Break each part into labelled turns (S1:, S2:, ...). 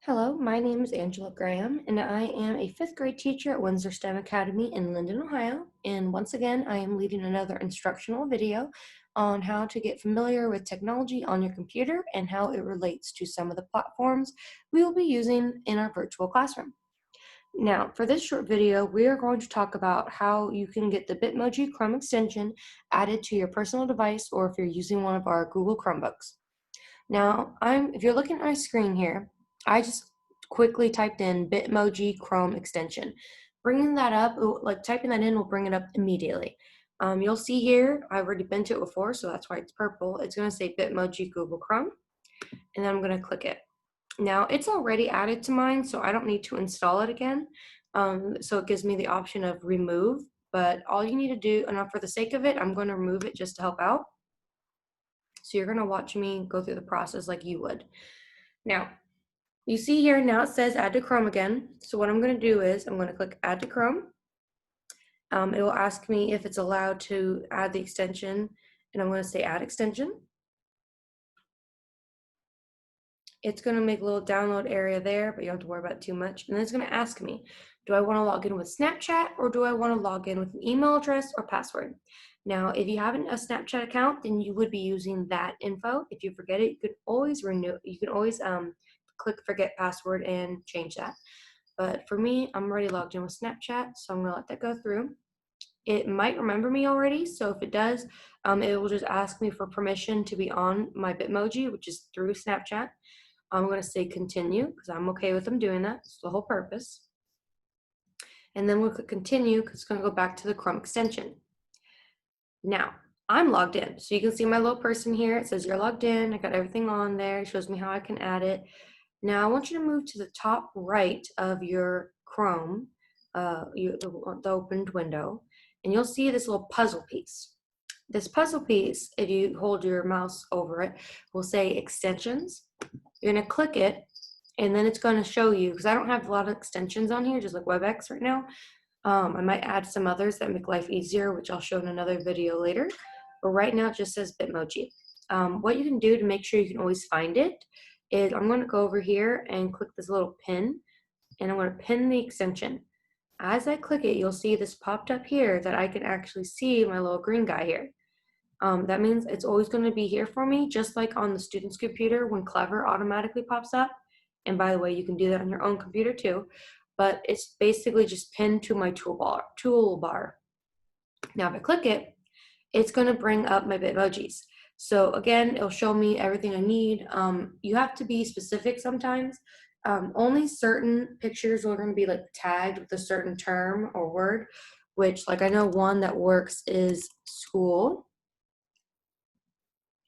S1: Hello, my name is Angela Graham, and I am a fifth grade teacher at Windsor STEM Academy in Linden, Ohio. And once again, I am leading another instructional video on how to get familiar with technology on your computer and how it relates to some of the platforms we will be using in our virtual classroom. Now, for this short video, we are going to talk about how you can get the Bitmoji Chrome extension added to your personal device or if you're using one of our Google Chromebooks. Now, if you're looking at my screen here, I just quickly typed in Bitmoji Chrome extension. Bringing that up, like typing that in will bring it up immediately. You'll see here, I've already been to it before, so that's why it's purple. It's going to say Bitmoji Google Chrome, and then I'm going to click it. Now, it's already added to mine, so I don't need to install it again. So it gives me the option of remove, but all you need to do, and for the sake of it, I'm going to remove it just to help out. So you're going to watch me go through the process like you would. Now, you see here, now it says add to Chrome again. So what I'm going to do is I'm going to click add to Chrome. It will ask me if it's allowed to add the extension, and I'm going to say add extension. It's going to make a little download area there, but you don't have to worry about it too much. And then it's going to ask me, do I want to log in with Snapchat or do I want to log in with an email address or password? Now, if you have a Snapchat account, then you would be using that info. If you forget it, you could always renew. You can always click forget password and change that. But for me, I'm already logged in with Snapchat, so I'm going to let that go through. It might remember me already, so if it does, it will just ask me for permission to be on my Bitmoji, which is through Snapchat. I'm going to say continue because I'm okay with them doing that. It's the whole purpose. And then we'll click continue because it's going to go back to the Chrome extension. Now, I'm logged in. So you can see my little person here. It says you're logged in. I got everything on there. It shows me how I can add it. Now, I want you to move to the top right of your Chrome, the opened window, and you'll see this little puzzle piece. This puzzle piece, if you hold your mouse over it, will say extensions. You're going to click it, and then it's going to show you, because I don't have a lot of extensions on here, just like WebEx right now. I might add some others that make life easier, which I'll show in another video later. But right now it just says Bitmoji. What you can do to make sure you can always find it is I'm going to go over here and click this little pin, and I'm going to pin the extension. As I click it, you'll see this popped up here that I can actually see my little green guy here. That means it's always going to be here for me, just like on the student's computer when Clever automatically pops up. And by the way, you can do that on your own computer too. But it's basically just pinned to my toolbar. Now, if I click it, it's going to bring up my Bitmojis. So again, it'll show me everything I need. You have to be specific sometimes. Only certain pictures are going to be like tagged with a certain term or word, which like I know one that works is school.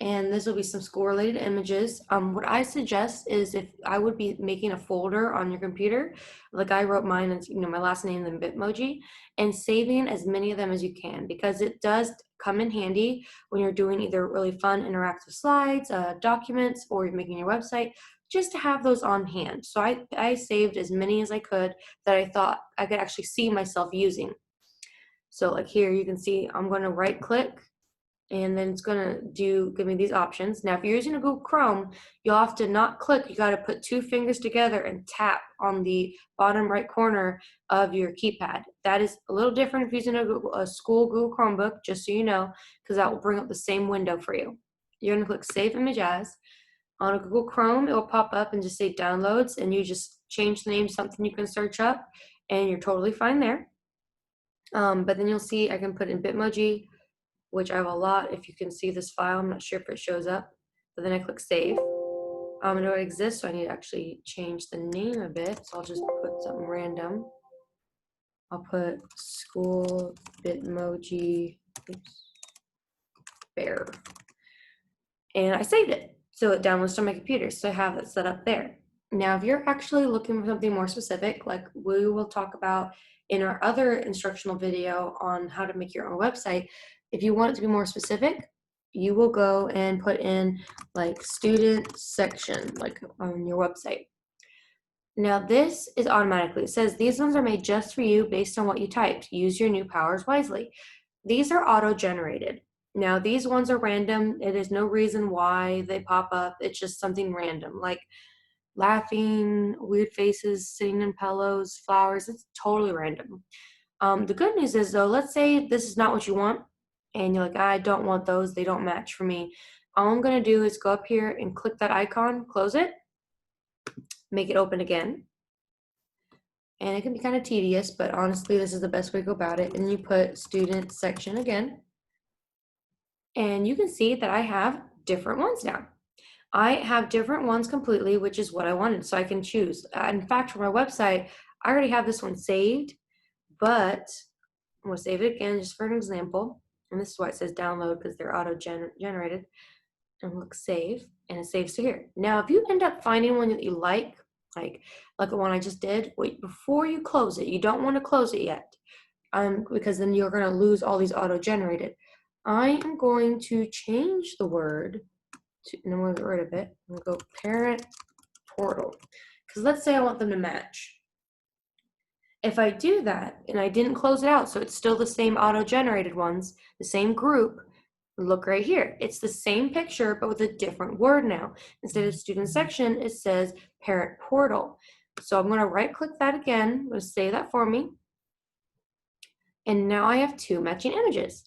S1: And this will be some school related images. What I suggest is if I would be making a folder on your computer, like I wrote mine as my last name and Bitmoji, and saving as many of them as you can, because it does come in handy when you're doing either really fun interactive slides, documents, or you're making your website, just to have those on hand. So I saved as many as I could that I thought I could actually see myself using. So like here you can see I'm going to right click, and then it's gonna give me these options. Now, if you're using a Google Chrome, you'll have to not click, you gotta put two fingers together and tap on the bottom right corner of your keypad. That is a little different if you're using a school Google Chromebook, just so you know, because that will bring up the same window for you. You're gonna click Save Image As. On a Google Chrome, it will pop up and just say Downloads, and you just change the name, something you can search up, and you're totally fine there. But then you'll see I can put in Bitmoji, which I have a lot. If you can see this file, I'm not sure if it shows up, but then I click save. I know it exists, so I need to actually change the name of it. So I'll just put something random. I'll put school Bitmoji bear. And I saved it. So it downloads to my computer. So I have it set up there. Now, if you're actually looking for something more specific, like we will talk about in our other instructional video on how to make your own website, if you want it to be more specific, you will go and put in like student section, like on your website. Now this is automatically, it says these ones are made just for you based on what you typed. Use your new powers wisely. These are auto-generated. Now these ones are random. It is no reason why they pop up. It's just something random. Like laughing, weird faces, sitting in pillows, flowers. It's totally random. The good news is though, let's say this is not what you want and you're like, I don't want those, they don't match for me. All I'm gonna do is go up here and click that icon, close it, make it open again. And it can be kind of tedious, but honestly, this is the best way to go about it. And you put student section again. And you can see that I have different ones now. I have different ones completely, which is what I wanted, so I can choose. In fact, for my website, I already have this one saved, but I'm gonna save it again just for an example. And this is why it says download, because they're auto-generated. And look, save, and it saves to here. Now, if you end up finding one that you like the one I just did, wait, before you close it, you don't want to close it yet, because then you're gonna lose all these auto-generated. I am going to change the word and I'm going to get rid of it. I'm going to go parent portal. Because let's say I want them to match. If I do that and I didn't close it out, so it's still the same auto-generated ones, the same group, look right here. It's the same picture, but with a different word now. Instead of student section, it says parent portal. So I'm going to right click that again. I'm going to save that for me. And now I have two matching images.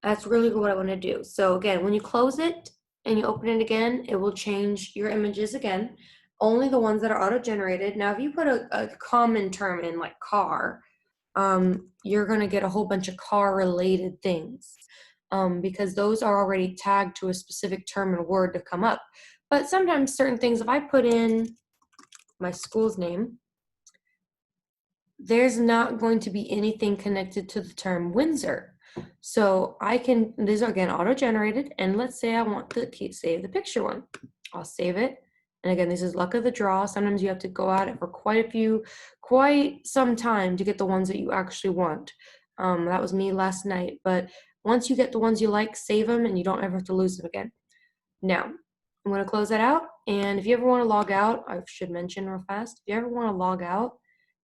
S1: That's really what I want to do. So again, when you close it and you open it again, it will change your images again. Only the ones that are auto-generated. Now, if you put a common term in like car, you're going to get a whole bunch of car-related things because those are already tagged to a specific term and word to come up. But sometimes certain things, if I put in my school's name, there's not going to be anything connected to the term Windsor. So I can, these are again auto-generated, and let's say I want to save the picture one. I'll save it. And again, this is luck of the draw. Sometimes you have to go at it for quite some time to get the ones that you actually want. That was me last night. But once you get the ones you like, save them and you don't ever have to lose them again. Now, I'm going to close that out. And if you ever want to log out, I should mention real fast, if you ever want to log out,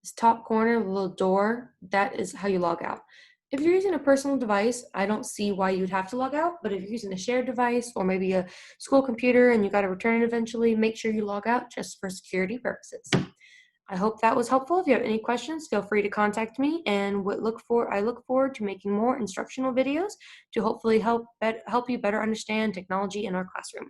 S1: this top corner, the little door, that is how you log out. If you're using a personal device, I don't see why you'd have to log out, but if you're using a shared device or maybe a school computer and you got to return it eventually, make sure you log out just for security purposes. I hope that was helpful. If you have any questions, feel free to contact me, and I look forward to making more instructional videos to hopefully help you better understand technology in our classroom.